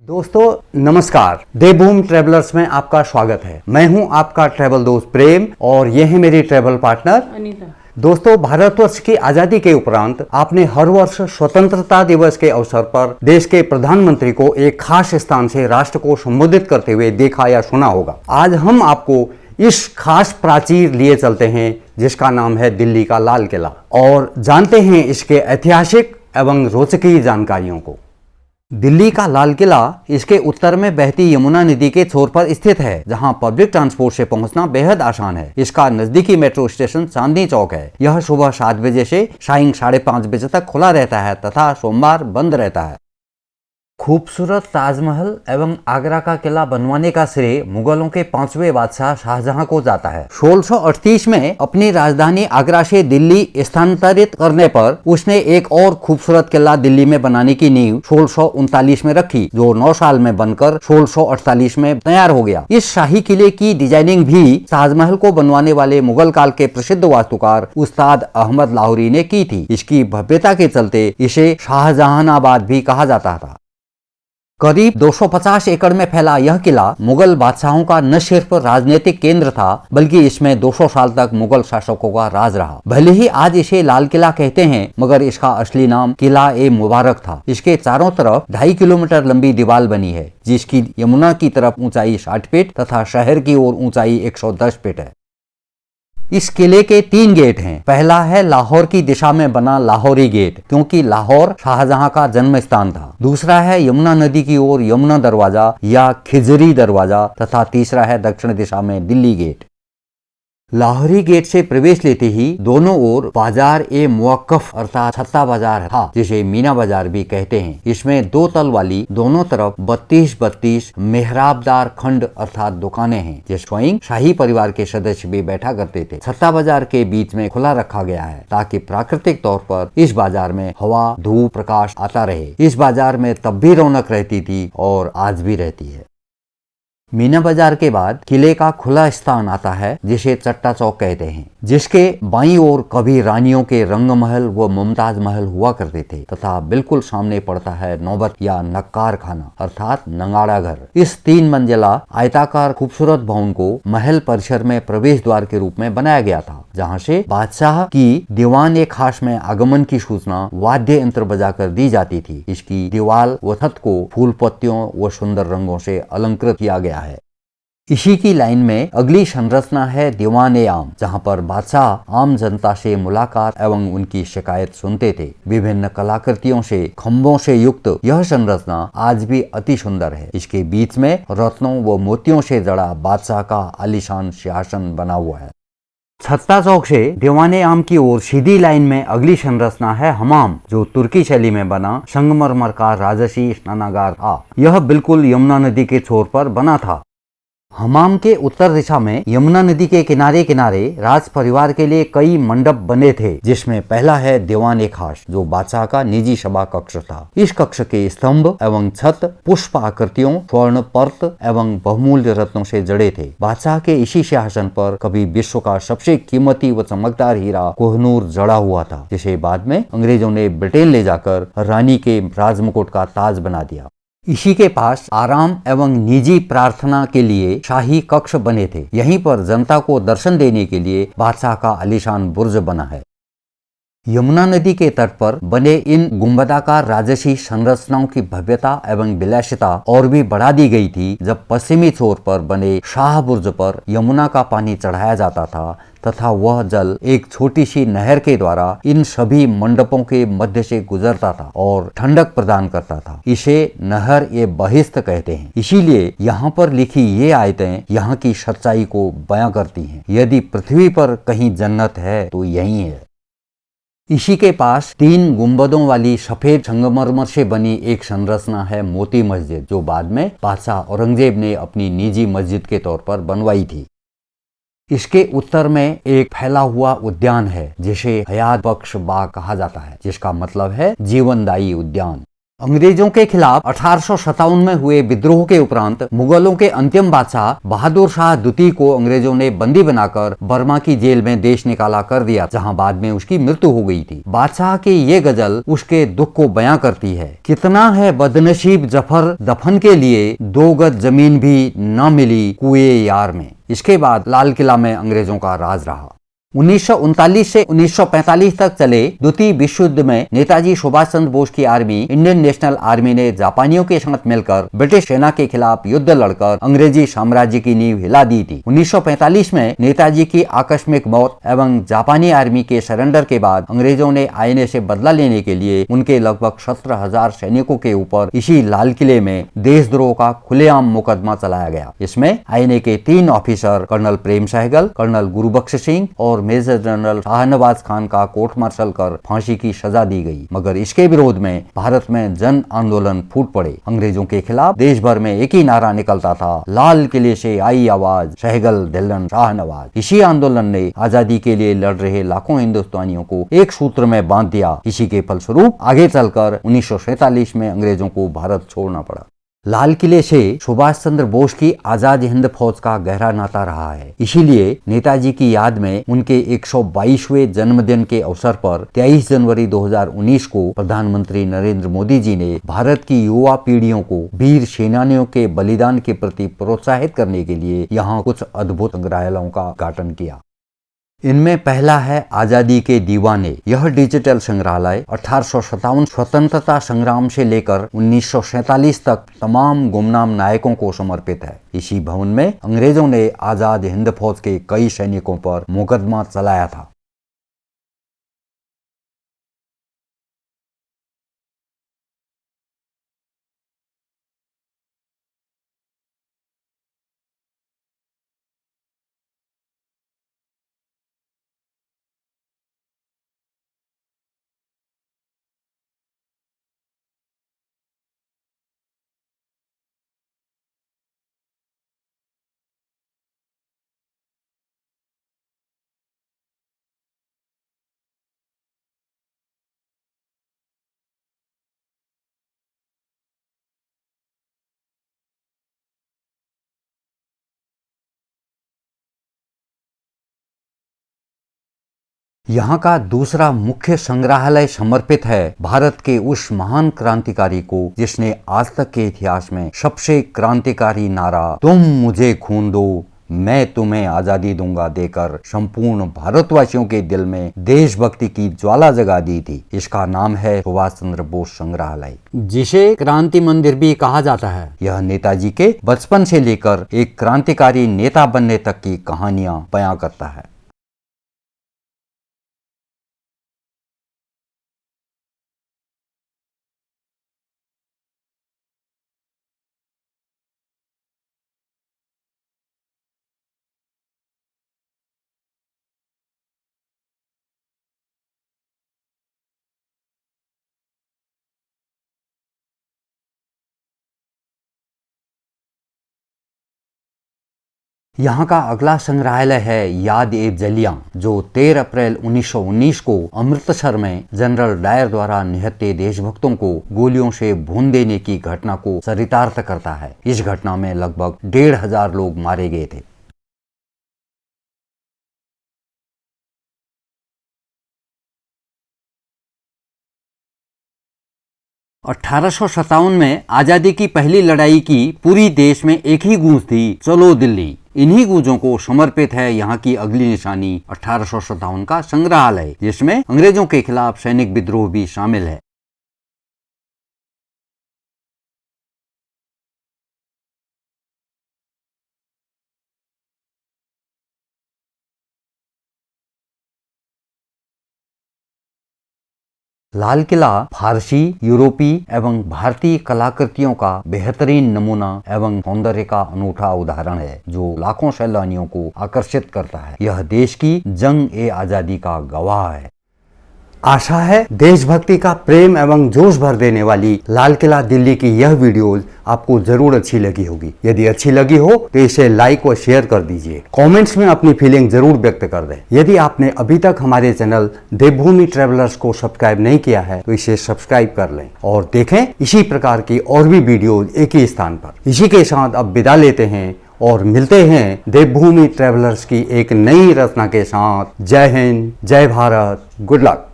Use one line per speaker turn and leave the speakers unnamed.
दोस्तों नमस्कार, देवभूमि ट्रेवलर्स में आपका स्वागत है। मैं हूं आपका ट्रैवल दोस्त प्रेम और ये है मेरी ट्रैवल पार्टनर
अनीता।
दोस्तों, भारतवर्ष की आजादी के उपरांत आपने हर वर्ष स्वतंत्रता दिवस के अवसर पर देश के प्रधानमंत्री को एक खास स्थान से राष्ट्र को संबोधित करते हुए देखा या सुना होगा। आज हम आपको इस खास प्राचीर लिए चलते हैं जिसका नाम है दिल्ली का लाल किला और जानते हैं इसके ऐतिहासिक एवं रोचकीय जानकारियों को। दिल्ली का लाल किला इसके उत्तर में बहती यमुना नदी के छोर पर स्थित है, जहां पब्लिक ट्रांसपोर्ट से पहुंचना बेहद आसान है। इसका नजदीकी मेट्रो स्टेशन चांदनी चौक है। यह सुबह 7 बजे से शाम 5:30 बजे तक खुला रहता है तथा सोमवार बंद रहता है। खूबसूरत ताजमहल एवं आगरा का किला बनवाने का श्रेय मुगलों के 5वें बादशाह शाहजहां को जाता है। 1638 में अपनी राजधानी आगरा से दिल्ली स्थानांतरित करने पर उसने एक और खूबसूरत किला दिल्ली में बनाने की नींव 1639 में रखी, जो 9 साल में बनकर 1648 में तैयार हो गया। इस शाही किले की डिजाइनिंग भी ताजमहल को बनवाने वाले मुगल काल के प्रसिद्ध वास्तुकार उस्ताद अहमद लाहौरी ने की थी। इसकी भव्यता के चलते इसे शाहजहानाबाद भी कहा जाता था। करीब 250 एकड़ में फैला यह किला मुगल बादशाहों का न सिर्फ राजनीतिक केंद्र था, बल्कि इसमें 200 साल तक मुगल शासकों का राज रहा। भले ही आज इसे लाल किला कहते हैं, मगर इसका असली नाम किला ए मुबारक था। इसके चारों तरफ 2.5 किलोमीटर लंबी दीवार बनी है, जिसकी यमुना की तरफ ऊंचाई 60 फीट तथा शहर की ओर ऊंचाई 110 फीट है। इस किले के 3 गेट हैं। पहला है लाहौर की दिशा में बना लाहौरी गेट, क्योंकि लाहौर शाहजहां का जन्म स्थान था। दूसरा है यमुना नदी की ओर यमुना दरवाजा या खिजरी दरवाजा तथा तीसरा है दक्षिण दिशा में दिल्ली गेट। लाहौरी गेट से प्रवेश लेते ही दोनों ओर बाजार ए मुवक्कफ अर्थात छत्ता बाजार था, जिसे मीना बाजार भी कहते हैं। इसमें 2 तल वाली दोनों तरफ 32 मेहराबदार खंड अर्थात दुकानें हैं, जिस स्वयं शाही परिवार के सदस्य भी बैठा करते थे। छत्ता बाजार के बीच में खुला रखा गया है ताकि प्राकृतिक तौर पर इस बाजार में हवा, धूप, प्रकाश आता रहे। इस बाजार में तब भी रौनक रहती थी और आज भी रहती है। मीना बाजार के बाद किले का खुला स्थान आता है, जिसे चट्टा चौक कहते हैं, जिसके बाईं ओर कभी रानियों के रंग महल व मुमताज महल हुआ करते थे तथा बिल्कुल सामने पड़ता है नौबत या नक्कार खाना अर्थात नंगाड़ा घर। इस 3 मंजिला आयताकार खूबसूरत भवन को महल परिसर में प्रवेश द्वार के रूप में बनाया गया था, जहाँ से बादशाह की दीवान खास में आगमन की सूचना वाद्य यंत्र बजाकर दी जाती थी। इसकी दीवार व छत को फूल पत्तियों व सुंदर रंगों से अलंकृत किया गया है। इसी की लाइन में अगली संरचना है दीवान-ए-आम, जहां पर बादशाह आम जनता से मुलाकात एवं उनकी शिकायत सुनते थे। विभिन्न कलाकृतियों से खंभों से युक्त यह संरचना आज भी अति सुंदर है। इसके बीच में रत्नों व मोतियों से जड़ा बादशाह का आलीशान सिंहासन बना हुआ है। छत्ता चौक से दीवान-ए-आम की ओर सीधी लाइन में अगली संरचना है हमाम, जो तुर्की शैली में बना संगमरमर का राजसी स्नानागार था। यह बिल्कुल यमुना नदी के छोर पर बना था। हमाम के उत्तर दिशा में यमुना नदी के किनारे किनारे राज परिवार के लिए कई मंडप बने थे, जिसमें पहला है दीवान-ए-खास, जो बादशाह का निजी सभा कक्ष था। इस कक्ष के स्तंभ एवं छत पुष्प आकृतियों, स्वर्ण पर्त एवं बहुमूल्य रत्नों से जड़े थे। बादशाह के इसी सिंहासन पर कभी विश्व का सबसे कीमती व चमकदार हीरा कोहनूर जड़ा हुआ था, जिसे बाद में अंग्रेजों ने ब्रिटेन ले जाकर रानी के राजमुकुट का ताज बना दिया। इसी के पास आराम एवं निजी प्रार्थना के लिए शाही कक्ष बने थे। यहीं पर जनता को दर्शन देने के लिए बादशाह का आलीशान बुर्ज बना है। यमुना नदी के तट पर बने इन गुंबदाकार राजसी संरचनाओं की भव्यता एवं विलासिता और भी बढ़ा दी गई थी जब पश्चिमी छोर पर बने शाह बुर्ज पर यमुना का पानी चढ़ाया जाता था तथा वह जल एक छोटी सी नहर के द्वारा इन सभी मंडपों के मध्य से गुजरता था और ठंडक प्रदान करता था। इसे नहर ए बहिश्त कहते हैं। इसीलिए यहाँ पर लिखी ये आयतें यहाँ की सच्चाई को बयां करती हैं। यदि पृथ्वी पर कहीं जन्नत है तो यही है। इसी के पास 3 गुंबदों वाली सफेद संगमरमर से बनी एक संरचना है मोती मस्जिद, जो बाद में बादशाह औरंगजेब ने अपनी निजी मस्जिद के तौर पर बनवाई थी। इसके उत्तर में एक फैला हुआ उद्यान है, जिसे हयात बख्श बाग कहा जाता है, जिसका मतलब है जीवनदायी उद्यान। अंग्रेजों के खिलाफ 1857 में हुए विद्रोह के उपरांत मुगलों के अंतिम बादशाह बहादुर शाह द्वितीय को अंग्रेजों ने बंदी बनाकर बर्मा की जेल में देश निकाला कर दिया, जहां बाद में उसकी मृत्यु हो गई थी। बादशाह की ये गजल उसके दुख को बयां करती है। कितना है बदनसीब जफर दफन के लिए, 2 गज जमीन भी न मिली कुएं यार में। इसके बाद लाल किला में अंग्रेजों का राज रहा। 1939 से 1945 तक चले द्वितीय विश्व युद्ध में नेताजी सुभाष चंद्र बोस की आर्मी, इंडियन नेशनल आर्मी ने जापानियों के साथ मिलकर ब्रिटिश सेना के खिलाफ युद्ध लड़कर अंग्रेजी साम्राज्य की नींव हिला दी थी। 1945 में नेताजी की आकस्मिक मौत एवं जापानी आर्मी के सरेंडर के बाद अंग्रेजों ने आईएनए से बदला लेने के लिए उनके लगभग 17,000 सैनिकों के ऊपर इसी लाल किले में देशद्रोह का खुलेआम मुकदमा चलाया गया। इसमें आईएनए के 3 officer colonel Prem Sahgal, colonel Gurbaksh Singh और मेजर जनरल शाहनवाज खान का कोर्ट मार्शल कर फांसी की सजा दी गई। मगर इसके विरोध में भारत में जन आंदोलन फूट पड़े। अंग्रेजों के खिलाफ देश भर में एक ही नारा निकलता था, लाल किले से आई आवाज, सहगल धिल्लन शाहनवाज। इसी आंदोलन ने आजादी के लिए लड़ रहे लाखों हिंदुस्तानियों को एक सूत्र में बांध दिया। इसी के फलस्वरूप आगे चलकर 1947 में अंग्रेजों को भारत छोड़ना पड़ा। लाल किले से सुभाष चंद्र बोस की आजाद हिंद फौज का गहरा नाता रहा है। इसीलिए नेताजी की याद में उनके 122वें जन्मदिन के अवसर पर 23 जनवरी 2019 को प्रधानमंत्री नरेंद्र मोदी जी ने भारत की युवा पीढ़ियों को वीर सेनानियों के बलिदान के प्रति प्रोत्साहित करने के लिए यहाँ कुछ अद्भुत संग्रहालयों का उद्घाटन किया। इनमें पहला है आजादी के दीवाने। यह डिजिटल संग्रहालय 1857 स्वतंत्रता संग्राम से लेकर 1947 तक तमाम गुमनाम नायकों को समर्पित है। इसी भवन में अंग्रेजों ने आजाद हिंद फौज के कई सैनिकों पर मुकदमा चलाया था। यहाँ का दूसरा मुख्य संग्रहालय समर्पित है भारत के उस महान क्रांतिकारी को जिसने आज तक के इतिहास में सबसे क्रांतिकारी नारा तुम मुझे खून दो मैं तुम्हें आजादी दूंगा देकर संपूर्ण भारतवासियों के दिल में देशभक्ति की ज्वाला जगा दी थी। इसका नाम है सुभाष चंद्र बोस संग्रहालय, जिसे क्रांति मंदिर भी कहा जाता है। यह नेताजी के बचपन से लेकर एक क्रांतिकारी नेता बनने तक की कहानियां बयां करता है। यहाँ का अगला संग्रहालय है याद ए जलियां, जो 13 अप्रैल 1919 को अमृतसर में जनरल डायर द्वारा निहत्थे देशभक्तों को गोलियों से भून देने की घटना को चरितार्थ करता है। इस घटना में लगभग 1,500 लोग मारे गए थे। (1857) में आजादी की पहली लड़ाई की पूरी देश में एक ही गूंज थी, चलो दिल्ली। इन्हीं गूंजों को समर्पित है यहाँ की अगली निशानी 1857 का संग्रहालय, जिसमें अंग्रेजों के खिलाफ सैनिक विद्रोह भी शामिल है। लाल किला फारसी, यूरोपी एवं भारतीय कलाकृतियों का बेहतरीन नमूना एवं सौंदर्य का अनूठा उदाहरण है, जो लाखों सैलानियों को आकर्षित करता है। यह देश की जंग ए आजादी का गवाह है। आशा है देशभक्ति का प्रेम एवं जोश भर देने वाली लाल किला दिल्ली की यह वीडियोस आपको जरूर अच्छी लगी होगी। यदि अच्छी लगी हो तो इसे लाइक व शेयर कर दीजिए। कमेंट्स में अपनी फीलिंग जरूर व्यक्त कर दें। यदि आपने अभी तक हमारे चैनल देवभूमि ट्रेवलर्स को सब्सक्राइब नहीं किया है तो इसे सब्सक्राइब कर लें और देखें इसी प्रकार की और भी वीडियोज एक ही स्थान पर। इसी के साथ अब विदा लेते हैं और मिलते हैं देवभूमि ट्रेवलर्स की एक नई रचना के साथ। जय हिंद, जय भारत, गुड लक।